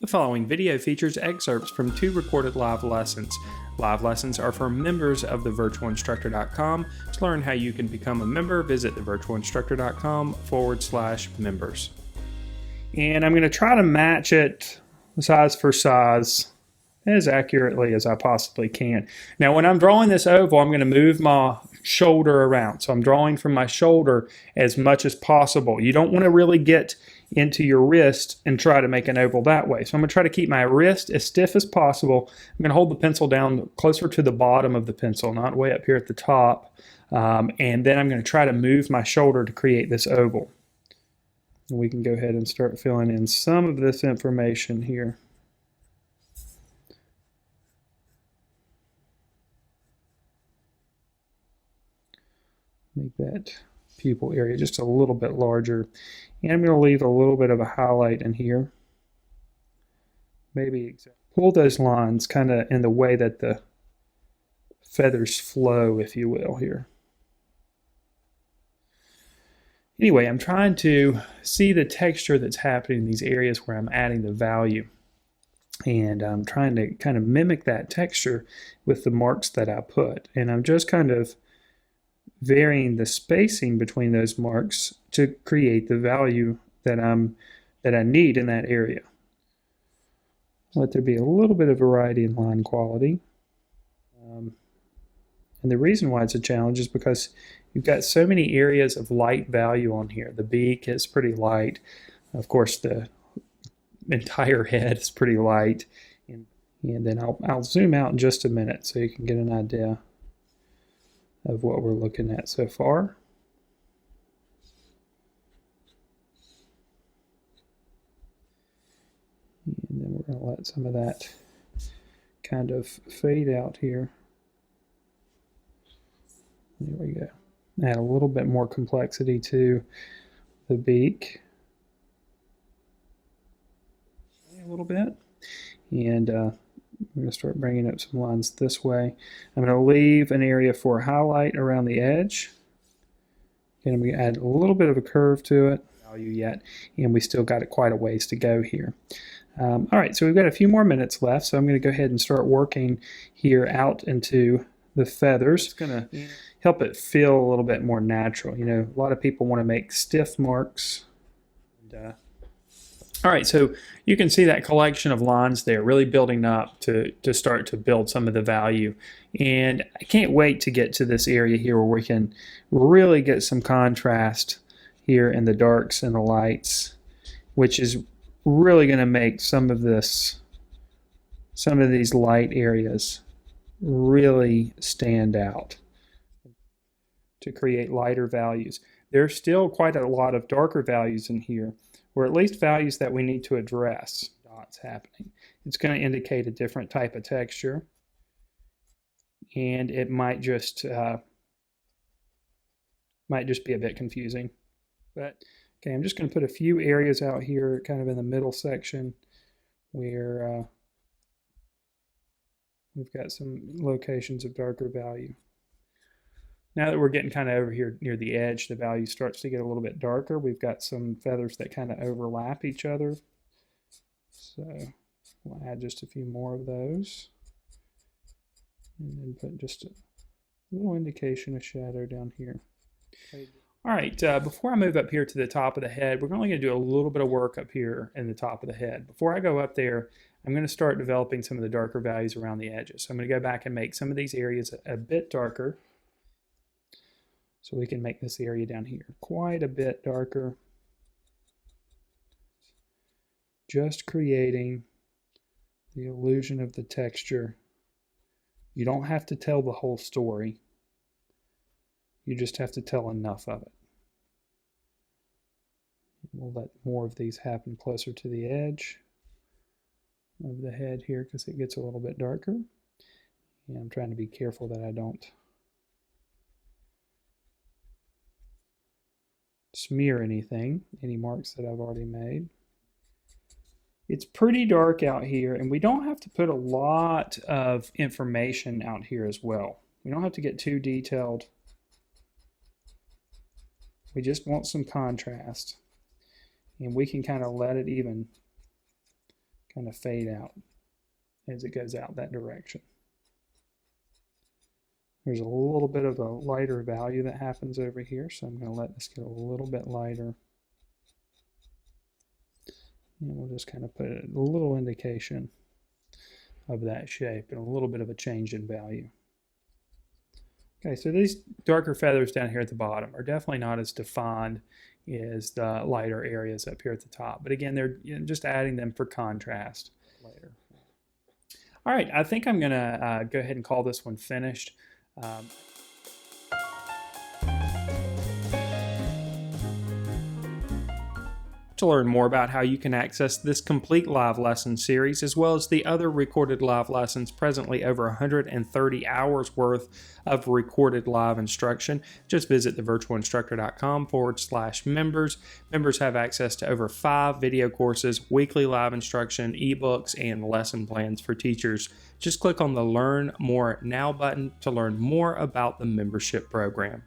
The following video features excerpts from 2 recorded live lessons. Live lessons are for members of thevirtualinstructor.com. To learn how you can become a member, visit thevirtualinstructor.com/members. And I'm going to try to match it size for size as accurately as I possibly can. Now, when I'm drawing this oval, I'm going to move my shoulder around. So I'm drawing from my shoulder as much as possible. You don't want to really get into your wrist and try to make an oval that way. So I'm going to try to keep my wrist as stiff as possible. I'm going to hold the pencil down closer to the bottom of the pencil, not way up here at the top. And then I'm going to try to move my shoulder to create this oval. And we can go ahead and start filling in some of this information here. Make that pupil area just a little bit larger. And I'm going to leave a little bit of a highlight in here. Maybe pull those lines kind of in the way that the feathers flow, if you will, here. Anyway, I'm trying to see the texture that's happening in these areas where I'm adding the value. And I'm trying to kind of mimic that texture with the marks that I put. And I'm just kind of varying the spacing between those marks to create the value that I need in that area. Let there be a little bit of variety in line quality. And the reason why it's a challenge is because you've got so many areas of light value on here. The beak is pretty light. Of course, the entire head is pretty light. And then I'll zoom out in just a minute so you can get an idea of what we're looking at so far. And then we're going to let some of that kind of fade out here. There we go. Add a little bit more complexity to the beak. A little bit. And I'm going to start bringing up some lines this way. I'm going to leave an area for a highlight around the edge. And I'm going to add a little bit of a curve to it. Value yet, and we still got it quite a ways to go here. All right, so we've got a few more minutes left, so I'm going to go ahead and start working here out into the feathers. It's going to help it feel a little bit more natural. You know, a lot of people want to make stiff marks. All right, so you can see that collection of lines there really building up to start to build some of the value. And I can't wait to get to this area here where we can really get some contrast here in the darks and the lights, which is really going to make some of these light areas really stand out to create lighter values. There's still quite a lot of darker values in here, or at least values that we need to address. Dots happening. It's going to indicate a different type of texture, and it might just be a bit confusing. But okay, I'm just going to put a few areas out here, kind of in the middle section, where we've got some locations of darker value. Now that we're getting kind of over here near the edge, the value starts to get a little bit darker. We've got some feathers that kind of overlap each other. So we'll add just a few more of those. And then put just a little indication of shadow down here. All right, before I move up here to the top of the head, we're only going to do a little bit of work up here in the top of the head. Before I go up there, I'm going to start developing some of the darker values around the edges. So I'm going to go back and make some of these areas a bit darker. So we can make this area down here quite a bit darker. Just creating the illusion of the texture. You don't have to tell the whole story. You just have to tell enough of it. We'll let more of these happen closer to the edge of the head here because it gets a little bit darker. And I'm trying to be careful that I don't smear any marks that I've already made. It's pretty dark out here, and we don't have to put a lot of information out here as well. We don't have to get too detailed. We just want some contrast, and we can kind of let it even kind of fade out as it goes out that direction. There's a little bit of a lighter value that happens over here, so I'm going to let this get a little bit lighter. And we'll just kind of put a little indication of that shape and a little bit of a change in value. Okay, so these darker feathers down here at the bottom are definitely not as defined as the lighter areas up here at the top. But again, they're just adding them for contrast later. All right, I think I'm going to go ahead and call this one finished. To learn more about how you can access this complete live lesson series, as well as the other recorded live lessons, presently over 130 hours worth of recorded live instruction, just visit thevirtualinstructor.com/members. Members have access to over 5 video courses, weekly live instruction, ebooks, and lesson plans for teachers. Just click on the Learn More Now button to learn more about the membership program.